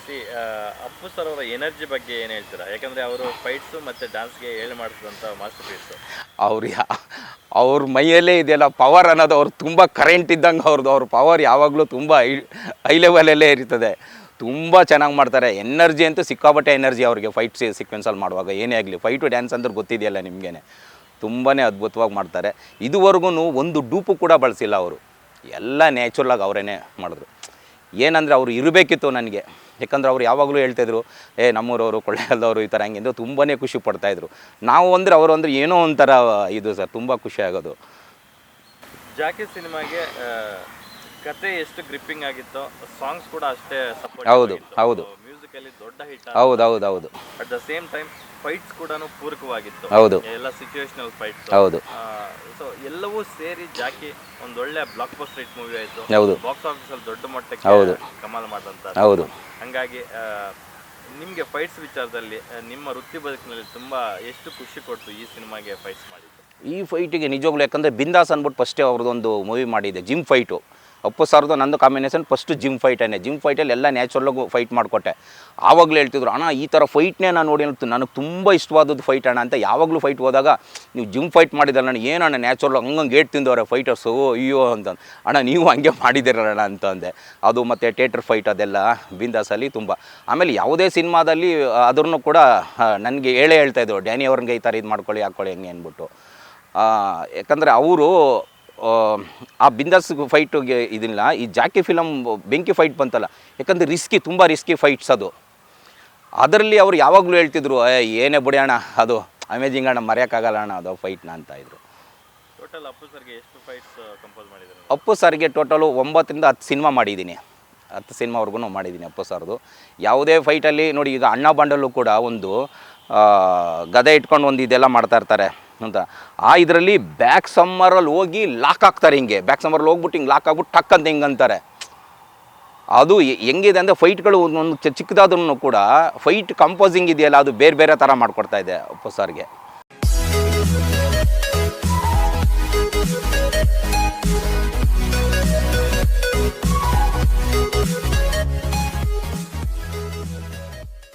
C Appu sir ಅವರ energy ಬಗ್ಗೆ ಏನು ಹೇಳ್ತೀರಾ? ಯಾಕಂದರೆ ಅವರು ಫೈಟ್ಸು ಮತ್ತು ಡ್ಯಾನ್ಸ್ಗೆ ಹೇಳಿ ಮಾಡಿಸಿದಂಥ ಮಾಸ್ಟರ್ ಪೀಸು. ಅವ್ರು ಅವ್ರ ಮೈಯಲ್ಲೇ ಇದೆಯಲ್ಲ ಪವರ್ ಅನ್ನೋದು, ಅವ್ರು ತುಂಬ ಕರೆಂಟ್ ಇದ್ದಂಗೆ ಅವ್ರ ಪವರ್ ಯಾವಾಗಲೂ ತುಂಬ ಹೈ ಲೆವೆಲಲ್ಲೇ ಇರ್ತದೆ. ತುಂಬ ಚೆನ್ನಾಗಿ ಮಾಡ್ತಾರೆ. ಎನರ್ಜಿ ಅಂತೂ ಸಿಕ್ಕಾಪಟ್ಟೆ ಎನರ್ಜಿ ಅವ್ರಿಗೆ ಫೈಟ್ ಸೀಕ್ವೆನ್ಸಲ್ಲಿ ಮಾಡುವಾಗ. ಏನೇ ಆಗಲಿ ಫೈಟು ಡ್ಯಾನ್ಸ್ ಅಂದ್ರೆ ಗೊತ್ತಿದೆಯಲ್ಲ ನಿಮಗೇ, ತುಂಬಾ ಅದ್ಭುತವಾಗಿ ಮಾಡ್ತಾರೆ. ಇದುವರೆಗೂ ಒಂದು ಡೂಪು ಕೂಡ ಬಳಸಿಲ್ಲ ಅವರು, ಎಲ್ಲ ನ್ಯಾಚುರಲಾಗಿ ಅವರೇ ಮಾಡಿದ್ರು. ಏನಂದರೆ ಅವರು ಇರಬೇಕಿತ್ತು ನನಗೆ, ಯಾಕಂದ್ರೆ ಅವ್ರು ಯಾವಾಗಲೂ ಹೇಳ್ತಾಯಿದ್ರು ನಮ್ಮೂರವರು ಕೊಳ್ಳೇಗಾಲದವರು ಈ ಥರ ಹಂಗಿಂದು ತುಂಬಾ ಖುಷಿ ಪಡ್ತಾಯಿದ್ರು. ನಾವು ಅಂದರೆ ಅವರು ಅಂದರೆ ಏನೋ ಒಂಥರ ಇದು ಸರ್, ತುಂಬ ಖುಷಿ ಆಗೋದು. ಜಾಕಿ ಸಿನಿಮಾಗೆ ಕತೆ ಎಷ್ಟು ಗ್ರಿಪ್ಪಿಂಗ್ ಆಗಿತ್ತೋ ಸಾಂಗ್ಸ್ ಕೂಡ ಅಷ್ಟೇ ಸಪೋರ್ಟ್. ಹೌದು ಮ್ಯೂಸಿಕಲ್ಲಿ ದೊಡ್ಡ ಹಿಟ್. ಹೌದು at the same time fights ಕೂಡ ಪೂರಕವಾಗಿತ್ತು. ಹೌದು, ಎಲ್ಲ ಸಿಚುವೇಶನಲ್ ಫೈಟ್ಸ್. ಹೌದು. ಸೊ ಎಲ್ಲವೂ ಸೇರಿ ಜಾಕಿ ಒಂದೊಳ್ಳೆ ಬ್ಲಾಕ್ ಬಸ್ಟರ್ ಹಿಟ್ ಮೂವಿ ಆಯಿತು. ಹೌದು. ಬಾಕ್ಸ್ ಆಫೀಸಲ್ಲಿ ದೊಡ್ಡ ಮಟ್ಟಕ್ಕೆ ಕಮಾಲ್ ಮಾಡಿದಂಥ. ಹೌದು. ಹಂಗಾಗಿ ನಿಮಗೆ ಫೈಟ್ಸ್ ವಿಚಾರದಲ್ಲಿ ನಿಮ್ಮ ವೃತ್ತಿ ಬದುಕಿನಲ್ಲಿ ತುಂಬ ಎಷ್ಟು ಖುಷಿ ಕೊಡ್ತು ಈ ಸಿನಿಮಾಗೆ ಫೈಟ್ಸ್ ಮಾಡಿದ್ದು? ಈ ಫೈಟಿಗೆ ನಿಜವಾಗ್ಲೂ, ಯಾಕಂದರೆ ಬಿಂದಾಸ್ ಅಂದ್ಬಿಟ್ಟು ಫಸ್ಟೇ ಅವ್ರದ್ದೊಂದು ಮೂವಿ ಮಾಡಿದೆ, ಜಿಮ್ ಫೈಟು. ಅಪ್ಪು ಸರ್ದು ನಂದು ಕಾಂಬಿನೇಷನ್ ಫಸ್ಟು ಜಿಮ್ ಫೈಟೇನೆ. ಜಿಮ್ ಫೈಟಲ್ಲಿ ಎಲ್ಲ ನ್ಯಾಚುರಲಾಗೂ ಫೈಟ್ ಮಾಡಿಕೊಟ್ಟೆ. ಆವಾಗಲೇ ಹೇಳ್ತಿದ್ರು, ಅಣ್ಣ ಈ ಥರ ಫೈಟ್ನೇ ನಾನು ನೋಡಿ ನನಗೆ ತುಂಬ ಇಷ್ಟವಾದದ್ದು ಫೈಟ್ ಅಣ್ಣ ಅಂತ. ಯಾವಾಗಲೂ ಫೈಟ್ ಹೋದಾಗ ನೀವು ಜಿಮ್ ಫೈಟ್ ಮಾಡಿದಲ್ಲ ನಾನು, ಏನಣ್ಣ ನ್ಯಾಚುರಲ್ ಹಂಗಂಗೆ ಏಟ್ ತಿಂದವ್ರೆ ಫೈಟರ್ಸು, ಅಯ್ಯೋ ಅಂತ. ಅಣ್ಣ ನೀವು ಹಂಗೆ ಮಾಡಿದ್ದೀರಣ್ಣ ಅಂತಂದೆ. ಅದು ಮತ್ತು ಥಿಯೇಟರ್ ಫೈಟ್ ಅದೆಲ್ಲ ಬಿಂದಾಸಲ್ಲಿ ತುಂಬ. ಆಮೇಲೆ ಯಾವುದೇ ಸಿನಿಮಾದಲ್ಲಿ ಅದ್ರೂ ಕೂಡ ನನಗೆ ಹೇಳ್ತಾಯಿದ್ರು, ಡ್ಯಾನಿ ಅವ್ರಿಗೆ ಈ ಥರ ಇದು ಮಾಡ್ಕೊಳ್ಳಿ ಹಾಕ್ಕೊಳ್ಳಿ ಹೆಂಗೆ ಅಂದ್ಬಿಟ್ಟು. ಯಾಕಂದರೆ ಅವರು ಆ ಬಿಂದಾಸ್ ಫೈಟಿಗೆ ಇದಿಲ್ಲ. ಈ ಜಾಕಿ ಫಿಲಮ್ ಬೆಂಕಿ ಫೈಟ್ ಬಂತಲ್ಲ, ಯಾಕಂದರೆ ತುಂಬ ರಿಸ್ಕಿ ಫೈಟ್ಸ್ ಅದು. ಅದರಲ್ಲಿ ಅವ್ರು ಯಾವಾಗಲೂ ಹೇಳ್ತಿದ್ರು, ಏನೇ ಬಿಡಿ ಅಣ್ಣ, ಅದು ಅಮೇಜಿಂಗ್ ಅಣ್ಣ, ಮರೆಯೋಕ್ಕಾಗಲ್ಲ ಅಣ್ಣ ಅದು ಫೈಟ್ನ ಅಂತ ಇದ್ರು. ಟೋಟಲ್ ಅಪ್ಪು ಸರ್ಗೆ ಎಷ್ಟು ಫೈಟ್ಸ್ ಕಂಪೋಸ್ ಮಾಡಿದ್ದಾರೆ? ಅಪ್ಪು ಸರ್ಗೆ ಟೋಟಲು 9 ರಿಂದ 10 ಸಿನಿಮಾ ಮಾಡಿದ್ದೀನಿ. 10 ಸಿನಿಮಾವರೆಗೂ ಮಾಡಿದ್ದೀನಿ ಅಪ್ಪು ಸರ್ದು. ಯಾವುದೇ ಫೈಟಲ್ಲಿ ನೋಡಿ, ಈಗ ಅಣ್ಣ ಬಾಂಡಲ್ಲೂ ಕೂಡ ಒಂದು ಗದೆ ಇಟ್ಕೊಂಡು ಒಂದು ಇದೆಲ್ಲ ಮಾಡ್ತಾ ಇರ್ತಾರೆ ಅಂತ. ಇದರಲ್ಲಿ ಬ್ಯಾಕ್ ಸಮ್ಮರಲ್ಲಿ ಹೋಗಿ ಲಾಕ್ ಆಗ್ತಾರೆ, ಹಿಂಗೆ ಬ್ಯಾಕ್ ಸಮ್ಮರಲ್ಲಿ ಹೋಗ್ಬಿಟ್ಟು ಹಿಂಗೆ ಲಾಕ್ ಆಗ್ಬಿಟ್ಟು ಟಕ್ ಅಂತ ಹಿಂಗೆ ಅಂತಾರೆ. ಅದು ಹೆಂಗಿದೆ ಅಂದರೆ ಫೈಟ್ಗಳು ಒಂದು ಚಿಕ್ಕದಾದ್ರೂ ಕೂಡ ಫೈಟ್ ಕಂಪೋಸಿಂಗ್ ಇದೆಯಲ್ಲ, ಅದು ಬೇರೆ ಬೇರೆ ಥರ ಮಾಡಿಕೊಡ್ತಾ ಇದೆ ಅಪ್ಪು ಸರ್ಗೆ.